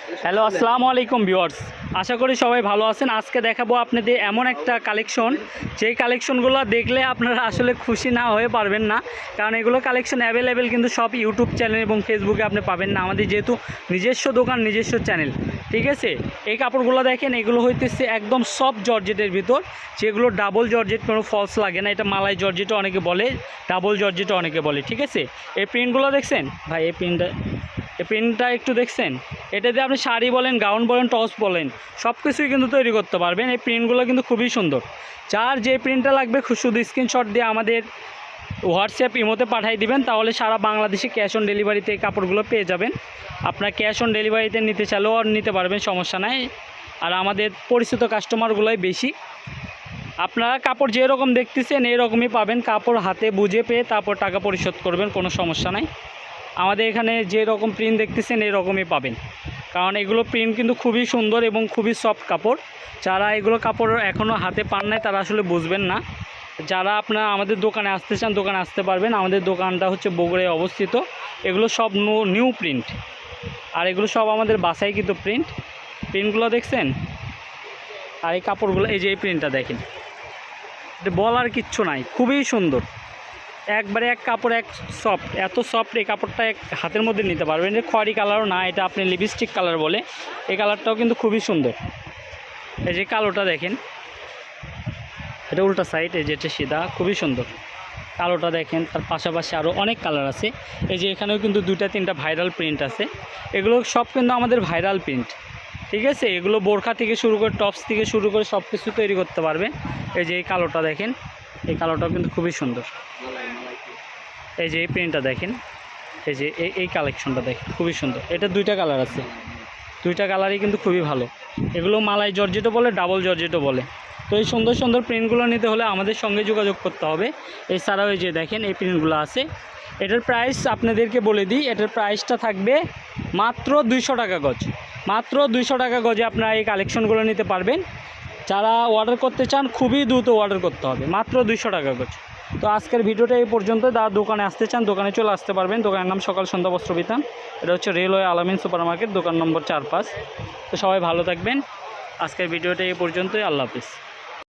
Hello, আসসালামু আলাইকুম viewers. আশা করি সবাই ভালো আছেন। আজকে দেখাবো আপনাদের এমন একটা কালেকশন, যেই কালেকশনগুলো দেখলে আপনারা আসলে খুশি না হয়ে পারবেন না। কারণ এগুলো কালেকশন অ্যাভেলেবেল কিন্তু সব ইউটিউব চ্যানেল এবং ফেসবুকে আপনি পাবেন না। আমাদের যেহেতু নিজস্ব দোকান, নিজস্ব চ্যানেল, ঠিক আছে। এই কাপড়গুলো দেখেন, এগুলো হইতেছে একদম সফট জর্জেটের ভিতর, যেগুলো ডাবল জর্জেট, কোনো ফলস লাগে না। এটা মালাই জর্জেটও অনেকে বলে, ডাবল জর্জেটও অনেকে বলে, ঠিক আছে। এই প্রিন্টগুলো দেখছেন ভাই, এই প্রিন্টটা একটু দেখছেন। এটা দিয়ে আপনি শাড়ি বলেন, গাউন বলেন, টপস বলেন, সব কিছুই কিন্তু তৈরি করতে পারবেন। এই প্রিন্টগুলো কিন্তু খুবই সুন্দর। যার যে প্রিন্টটা লাগবে শুধু স্ক্রিনশট দিয়ে আমাদের হোয়াটসঅ্যাপ ইমোতে পাঠিয়ে দিবেন, তাহলে সারা বাংলাদেশে ক্যাশ অন ডেলিভারিতে এই কাপড়গুলো পেয়ে যাবেন। আপনার ক্যাশ অন ডেলিভারিতে নিতে চাইলেও নিতে পারবেন, সমস্যা নাই। আর আমাদের পরিচিত কাস্টমারগুলোই বেশি। আপনারা কাপড় যেরকম দেখতেছেন এরকমই পাবেন। কাপড় হাতে বুঝে পেয়ে তারপর টাকা পরিশোধ করবেন, কোনো সমস্যা নাই। আমাদের এখানে যে রকম প্রিন্ট দেখতেছেন এরকমই পাবেন, কারণ এগুলো প্রিন্ট কিন্তু খুবই সুন্দর এবং খুবই সফট কাপড়। যারা এগুলো কাপড় এখনও হাতে পান নাই তারা আসলে বুঝবেন না। যারা আপনারা আমাদের দোকানে আসতে চান, দোকানে আসতে পারবেন। আমাদের দোকানটা হচ্ছে বগুড়ায় অবস্থিত। এগুলো সব নিউ প্রিন্ট, আর এগুলো সব আমাদের বাছাইকৃত প্রিন্টগুলো দেখছেন। আর এই কাপড়গুলো, এই যে এই প্রিন্টটা দেখেন, এটা বলার কিচ্ছু নাই, খুবই সুন্দর। একবারে এক কাপড়, এক সফট, এত সফট। এই কাপড়টা এক হাতের মধ্যে নিতে পারবেন। এটা খয়েরি কালারও না, এটা আপনি লিপস্টিক কালার বলে। এই কালারটাও কিন্তু খুবই সুন্দর। এই যে কালোটা দেখেন, এটা উল্টা সাইড, এই যে এটা সিধা, খুবই সুন্দর। কালোটা দেখেন, তার পাশাপাশি আরও অনেক কালার আছে। এই যে এখানেও কিন্তু দুইটা তিনটা ভাইরাল প্রিন্ট আছে। এগুলো সব কিন্তু আমাদের ভাইরাল প্রিন্ট, ঠিক আছে। এগুলো বোরখা থেকে শুরু করে, টপস থেকে শুরু করে সব কিছু তৈরি করতে পারবে। এই যে এই কালোটা দেখেন, এই কালোটাও কিন্তু খুবই সুন্দর। এই যে এই প্রিন্টটা দেখেন, এই যে এই কালেকশনটা দেখেন, খুবই সুন্দর। এটা দুইটা কালার আছে, দুইটা কালারই কিন্তু খুবই ভালো। এগুলো মালাই জর্জেটও বলে, ডাবল জর্জেটও বলে। তো এই সুন্দর সুন্দর প্রিন্টগুলো নিতে হলে আমাদের সঙ্গে যোগাযোগ করতে হবে। এছাড়াও এই যে দেখেন এই প্রিন্টগুলো আছে। এটার প্রাইস আপনাদেরকে বলে দিই, এটার প্রাইসটা থাকবে মাত্র 200 টাকা গজ। মাত্র 200 টাকা গজে আপনারা এই কালেকশনগুলো নিতে পারবেন। যারা অর্ডার করতে চান খুবই দ্রুত অর্ডার করতে হবে, মাত্র 200 টাকা গজ। তো আজকের ভিডিওটা এই পর্যন্ত। যারা দোকানে আসতে চান দোকানে চলে আসতে পারবেন। দোকানের নাম সকাল সন্ধ্যা বস্ত্র বিতান। এটা হচ্ছে রেলওয়ে আলামিন সুপার মার্কেট, দোকান নম্বর 4-5। তো সবাই ভালো থাকবেন। আজকের ভিডিওটা এই পর্যন্তই। আল্লাহ হাফিজ।